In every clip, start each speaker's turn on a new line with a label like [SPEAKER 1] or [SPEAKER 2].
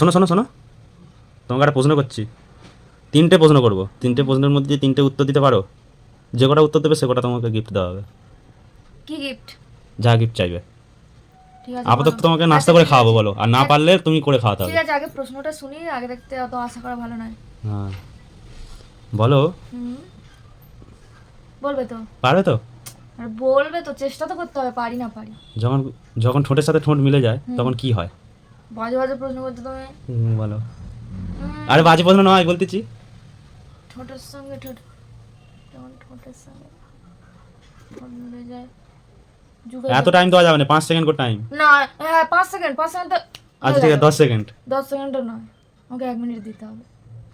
[SPEAKER 1] শোনো শোনো শোনো, তোমাকে একটা প্রশ্ন করছি, 3টে প্রশ্ন করবো, 3টে প্রশ্নের মধ্যে 3টে উত্তর দিতে পারো, যে কটা উত্তর দেবে সে কটা তোমাকে গিফট দেওয়া হবে।
[SPEAKER 2] কি গিফট?
[SPEAKER 1] যা গিফট চাইবে।
[SPEAKER 2] ঠিক আছে
[SPEAKER 1] আপাতত
[SPEAKER 2] বলো।
[SPEAKER 1] তোমাকে নাস্তা
[SPEAKER 2] আচ্ছা,
[SPEAKER 1] করে
[SPEAKER 2] ঠিক
[SPEAKER 1] খাওয়াবো,
[SPEAKER 2] আছে।
[SPEAKER 1] বলো, আর না পারলে তুমি করে খাওয়াতে
[SPEAKER 2] ঠিক
[SPEAKER 1] হবে।
[SPEAKER 2] আছে, আগে প্রশ্নটা শুনি, আগে দেখতে অত আশা করা ভালো নয়।
[SPEAKER 1] হ্যাঁ বলো।
[SPEAKER 2] হুম, বলবে তো?
[SPEAKER 1] পারবে তো?
[SPEAKER 2] আর বলবে তো, চেষ্টা তো করতে হবে, পারি না পারি।
[SPEAKER 1] যখন যখন ঠোঁটের সাথে ঠোঁট মিলে যায়
[SPEAKER 2] হুম।
[SPEAKER 1] তখন কি হয়?
[SPEAKER 2] বাজে বাজে প্রশ্ন করতে তুমি।
[SPEAKER 1] বলো।
[SPEAKER 2] হুম,
[SPEAKER 1] আরে বাজে প্রশ্ন নয় বলতেছি।
[SPEAKER 2] ঠোঁটের সঙ্গে ঠোঁট, যেমন ঠোঁটের সঙ্গে ঠোঁট মিলে যায়, যুগে
[SPEAKER 1] এত টাইম দেওয়া যাবে না, 5 সেকেন্ড করে টাইম।
[SPEAKER 2] না। হ্যাঁ, 5 সেকেন্ড, 5 সেকেন্ড তো
[SPEAKER 1] আচ্ছা ঠিক আছে, 10 সেকেন্ড।
[SPEAKER 2] 10 সেকেন্ডও নয়, আমাকে 1 মিনিট দিতে হবে।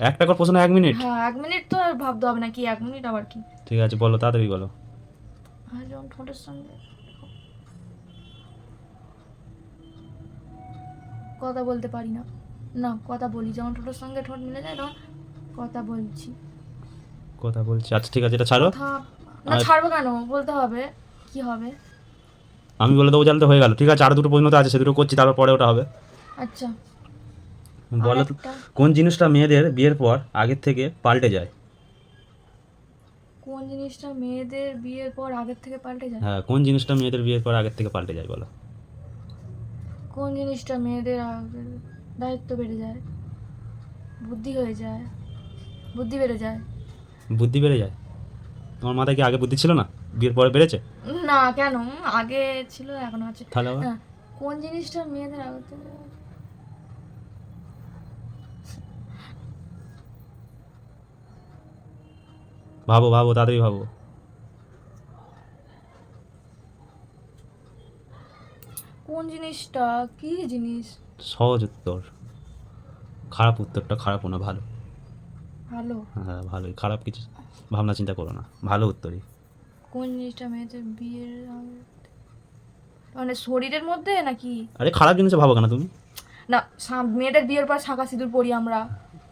[SPEAKER 1] একটা করে প্রশ্ন 1 মিনিট?
[SPEAKER 2] হ্যাঁ, 1 মিনিট তো আর ভাবতে হবে না, কি 1 মিনিট আবার কি।
[SPEAKER 1] ঠিক আছে বলো, তাড়াতাড়ি বলো।
[SPEAKER 2] আর যেমন ঠোঁটের সঙ্গে কথা বলতে পারি না, না কথা বলি, যেমন ঠোঁটের সঙ্গে ঠোঁট মিলে যায় তখন কথা বলছি।
[SPEAKER 1] কথা বলছি, আচ্ছা ঠিক আছে, এটা ছাড়ো।
[SPEAKER 2] কথা না, ছাড়বো কেন, বলতে হবে। কি হবে?
[SPEAKER 1] আমি বলে দেবো, জানতে হয়ে গেল। ঠিক আছে, আর দুটো প্রশ্ন তো আছে, সে দুটো করছি, তারপর পরে ওটা হবে।
[SPEAKER 2] আচ্ছা,
[SPEAKER 1] বলো তো,
[SPEAKER 2] আরেকটা।
[SPEAKER 1] কোন জিনিসটা মেয়েদের বিয়ের পর আগের থেকে পাল্টে যায়?
[SPEAKER 2] কোন জিনিসটা মেয়েদের বিয়ের পর আগের থেকে পাল্টে যায়?
[SPEAKER 1] হ্যাঁ, কোন জিনিসটা মেয়েদের বিয়ের পর আগের থেকে পাল্টে যায় বলো।
[SPEAKER 2] কোন জিনিসটা মেয়েদের দায়িত্ব বেড়ে যায়, বুদ্ধি হয়ে যায়, বুদ্ধি বেড়ে যায়।
[SPEAKER 1] বুদ্ধি বেড়ে যায়? তোমার মাথায় কি আগে বুদ্ধি ছিল না, বিয়ের পরে বেড়েছে?
[SPEAKER 2] না কেন, আগে ছিল, এখন আছে।
[SPEAKER 1] তাহলে আবার?
[SPEAKER 2] না, কোন জিনিসটা মেয়েদের আগে থেকে,
[SPEAKER 1] ভাবো ভাবো, তাড়াতাড়ি ভাবো।
[SPEAKER 2] কোন জিনিসটা, কি জিনিস?
[SPEAKER 1] সহজ উত্তর, খারাপ উত্তরটা খারাপও না, ভালো।
[SPEAKER 2] ভালো?
[SPEAKER 1] হ্যাঁ ভালোই, খারাপ কিছু ভাবনা চিন্তা করো না, ভালো উত্তরই।
[SPEAKER 2] কোন জিনিসটা মেয়েদের বিয়ের মানে শরীরের মধ্যে নাকি?
[SPEAKER 1] আরে খারাপ জিনিস ভাবো কেন তুমি?
[SPEAKER 2] না, মেয়েদের বিয়ের পর শাঁখা সিঁদুর পরি আমরা।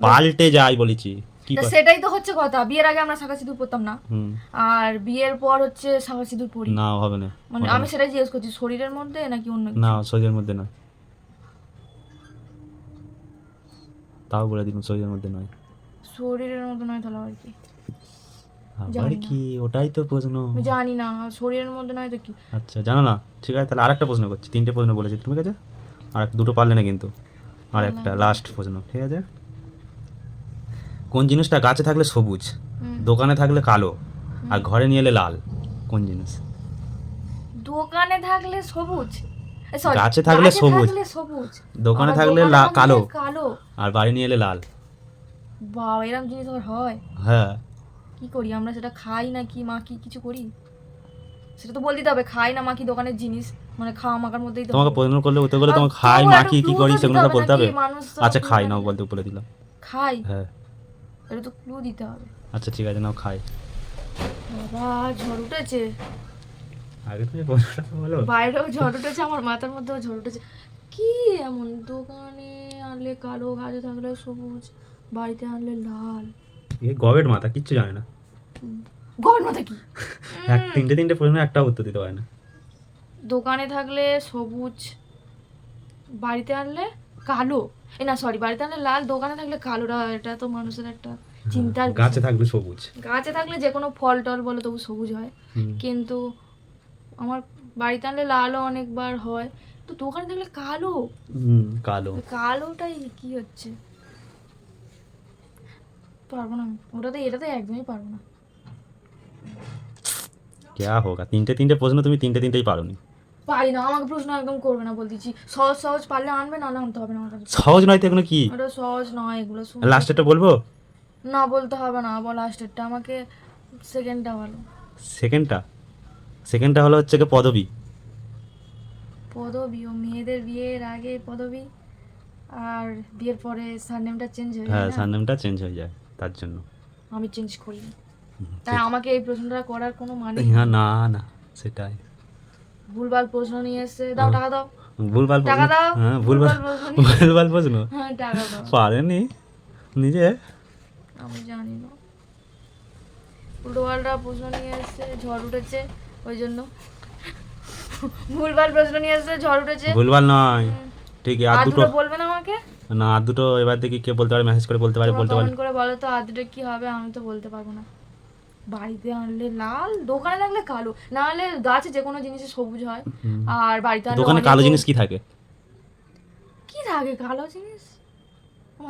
[SPEAKER 1] পাল্টে যায় বলেছি। কি
[SPEAKER 2] তা সেটাই তো হচ্ছে কথা, বিয়ের আগে আমরা শাঁখা সিঁদুর পরতাম না,
[SPEAKER 1] হুম,
[SPEAKER 2] আর বিয়ের পর হচ্ছে শাঁখা সিঁদুর পরি।
[SPEAKER 1] না হবে না।
[SPEAKER 2] মানে আমি সেটাই জিজ্ঞেস করছি, শরীরের মধ্যে নাকি অন্য কিছু?
[SPEAKER 1] না, শরীরের মধ্যে নয়। তাও বলে দিন, শরীরের মধ্যে নয়।
[SPEAKER 2] শরীরের মধ্যে নয়, তাহলে আর কি?
[SPEAKER 1] আবার
[SPEAKER 2] জানি না।
[SPEAKER 1] কি, ওটাই তো প্রশ্ন।
[SPEAKER 2] আমি জানি না, শরীরের মধ্যে নয় তো কি?
[SPEAKER 1] আচ্ছা জানো না, ঠিক আছে তাহলে আরেকটা প্রশ্ন করছি, 3টে প্রশ্ন বলেছি, ঠিক আছে? আর দুটো পারলে না কিন্তু, আর একটা লাস্ট প্রশ্ন, ঠিক আছে? কোন জিনিসটা গাছে থাকলে সবুজ,
[SPEAKER 2] হুম।
[SPEAKER 1] দোকানে থাকলে কালো, আর ঘরে নিয়ে এলে লাল? কোন জিনিস?
[SPEAKER 2] দোকানে থাকলে সবুজ, সরি,
[SPEAKER 1] গাছে থাকলে সবুজ,
[SPEAKER 2] সবুজ,
[SPEAKER 1] দোকানে
[SPEAKER 2] আর
[SPEAKER 1] থাকলে
[SPEAKER 2] দোকানে থাকলে
[SPEAKER 1] কালো,
[SPEAKER 2] কালো।
[SPEAKER 1] আর বাড়ি নিয়ে এলে লাল।
[SPEAKER 2] বাবা, এরকম জিনিস আবার হয়?
[SPEAKER 1] হ্যাঁ।
[SPEAKER 2] কি করি আমরা, সেটা খাই নাকি মা কি কিছু করি? সেটা তো বলতে হবে, খাই না মা কি দোকানের জিনিস, মানে খাওয়া মাখার মধ্যেই তো
[SPEAKER 1] তোমাকে
[SPEAKER 2] হবে।
[SPEAKER 1] প্রশ্ন করলে উত্তর করলে,
[SPEAKER 2] আর
[SPEAKER 1] তোমাকে খাই
[SPEAKER 2] তবু
[SPEAKER 1] মা
[SPEAKER 2] একটু
[SPEAKER 1] কি কি
[SPEAKER 2] clue
[SPEAKER 1] করি
[SPEAKER 2] তো
[SPEAKER 1] সেগুলো
[SPEAKER 2] দিতে
[SPEAKER 1] তো বলতে
[SPEAKER 2] নাকি,
[SPEAKER 1] হবে।
[SPEAKER 2] মানুষ তো
[SPEAKER 1] আচ্ছা
[SPEAKER 2] clue
[SPEAKER 1] খাই
[SPEAKER 2] না
[SPEAKER 1] নাও,
[SPEAKER 2] দিলে-
[SPEAKER 1] বলতে বলে দিলাম।
[SPEAKER 2] খাই,
[SPEAKER 1] হ্যাঁ।
[SPEAKER 2] এটা তো ক্লু দিতে হবে।
[SPEAKER 1] আচ্ছা ঠিক আছে, নাও খাই।
[SPEAKER 2] বাবা, ঝড় উঠেছে,
[SPEAKER 1] আগে তুমি প্রশ্নটা বলো।
[SPEAKER 2] বাইরেও ঝড় উঠেছে, আমার মাথার মধ্যেও ঝড় উঠেছে। কি এমন, দোকানে আনলে কালো, গাছে থাকলে সবুজ, বাড়িতে আনলে লাল।
[SPEAKER 1] এ গবেট মাথা, কিচ্ছু জানে না।
[SPEAKER 2] গড় মাথা কি?
[SPEAKER 1] 3টে প্রশ্ন একটা উত্তর দিতে পারে না।
[SPEAKER 2] দোকানে থাকলে সবুজ, বাড়িতে আনলে কালো, এ না সরি, বাড়িতে আনলে লাল, দোকানে থাকলে কালোটা, এটা তো মানুষের একটা চিন্তার বিষয়।
[SPEAKER 1] গাছে থাকলে সবুজ।
[SPEAKER 2] গাছে থাকলে যে কোনো ফল টল বলে তবু সবুজ হয়,
[SPEAKER 1] হুম।
[SPEAKER 2] কিন্তু আমার বাড়িতে আনলে লালও অনেকবার হয়, তো দোকানে থাকলে কালো।
[SPEAKER 1] কালো।
[SPEAKER 2] কালোটাই কি হচ্ছে? পারবো না আমি, এটাতে একদমই পারবো না।
[SPEAKER 1] ক্যা হোগা, 3টে প্রশ্ন তুমি 3টেই পারোনি।
[SPEAKER 2] পারি না, আমাকে প্রশ্ন একদম করবে না বল দিচ্ছি, সহজ সহজ পারলে আনবে, নাহলে আনতে হবে না আমার কাছে।
[SPEAKER 1] সহজ নয় তো এগুলো কি?
[SPEAKER 2] ওটা সহজ নয়, এগুলো
[SPEAKER 1] লাস্টেরটা বলবো?
[SPEAKER 2] না, বলতে হবে না, বল লাস্টেরটা, আমাকে সেকেন্ডটা বলো।
[SPEAKER 1] সেকেন্ডটা? সেকেন্ডটা হলো হচ্ছে কি পদবী।
[SPEAKER 2] পদবী? ও মেয়েদের বিয়ের আগে পদবী, আর বিয়ের পরে সারনেমটা চেঞ্জ হয়ে
[SPEAKER 1] হ্যাঁ,
[SPEAKER 2] যায় না?
[SPEAKER 1] সারনেমটা চেঞ্জ হয়ে যায়, তার জন্য।
[SPEAKER 2] আমি চেঞ্জ করি, তাই আমাকে এই প্রশ্নটা করার কোনো মানে
[SPEAKER 1] হ্যাঁ না না, সেটাই।
[SPEAKER 2] ভুলভাল প্রশ্ন নিয়ে এসে দাও, টাকা দাও,
[SPEAKER 1] ভুলভাল
[SPEAKER 2] টাকা
[SPEAKER 1] প্রশ্ন।
[SPEAKER 2] দাও।
[SPEAKER 1] হ্যাঁ
[SPEAKER 2] ভুলভাল
[SPEAKER 1] ভুলভাল
[SPEAKER 2] প্রশ্ন
[SPEAKER 1] ভুলভাল প্রশ্ন।
[SPEAKER 2] হ্যাঁ, টাকা দাও।
[SPEAKER 1] পারেনি নিজে।
[SPEAKER 2] আমি জানি না, উল্টোপাল্টা প্রশ্ন নিয়ে এসে ঝড় উঠেছে, ওই জন্য ভুলভাল প্রশ্ন নিয়ে এসে ঝড় উঠেছে।
[SPEAKER 1] ভুলভাল নয়, ঠিক আছে। আর
[SPEAKER 2] আর
[SPEAKER 1] দুটো
[SPEAKER 2] দুটো বলবে না আমাকে?
[SPEAKER 1] না আর দুটো এবার দেখি কে বলতে পারে, মেসেজ করে বলতে পারে,
[SPEAKER 2] তোমরা
[SPEAKER 1] বলতে পারে।
[SPEAKER 2] কমেন্ট করে বলো তো আদুটা কি হবে, আমি তো বলতে পারবো না। বাড়িতে আনলে লাল, দোকানে থাকলে কালো, না হলে গাছে যে কোনো জিনিসে সবুজ হয়। আর বাড়িতে আনলে
[SPEAKER 1] দোকানে
[SPEAKER 2] অনেক
[SPEAKER 1] কালো জিনিস কি থাকে?
[SPEAKER 2] কি থাকে কালো জিনিস?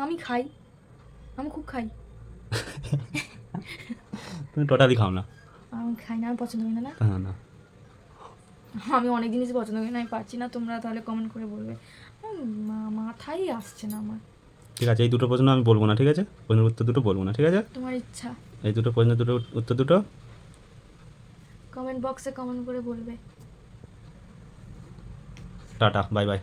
[SPEAKER 2] আমি খাই, আমি খুব খাই।
[SPEAKER 1] তুমি টোটালি খাও না।
[SPEAKER 2] আমি খাই না, আমি পছন্দ করি না। না,
[SPEAKER 1] না না,
[SPEAKER 2] আমি অনেক জিনিস পছন্দ করি না, আমি পারছি না। তোমরা তাহলে কমেন্ট করে বলবে। মাথায় আসছে না আমার।
[SPEAKER 1] ঠিক আছে, এই দুটো প্রশ্ন আমি বলবো না, ঠিক আছে? প্রশ্নের উত্তর দুটো বলবো না, ঠিক আছে?
[SPEAKER 2] তোমার ইচ্ছা।
[SPEAKER 1] এই দুটো প্রশ্নের দুটো উত্তর দুটো।
[SPEAKER 2] কমেন্ট বক্সে কমেন্ট করে বলবে।
[SPEAKER 1] Tata, bye bye.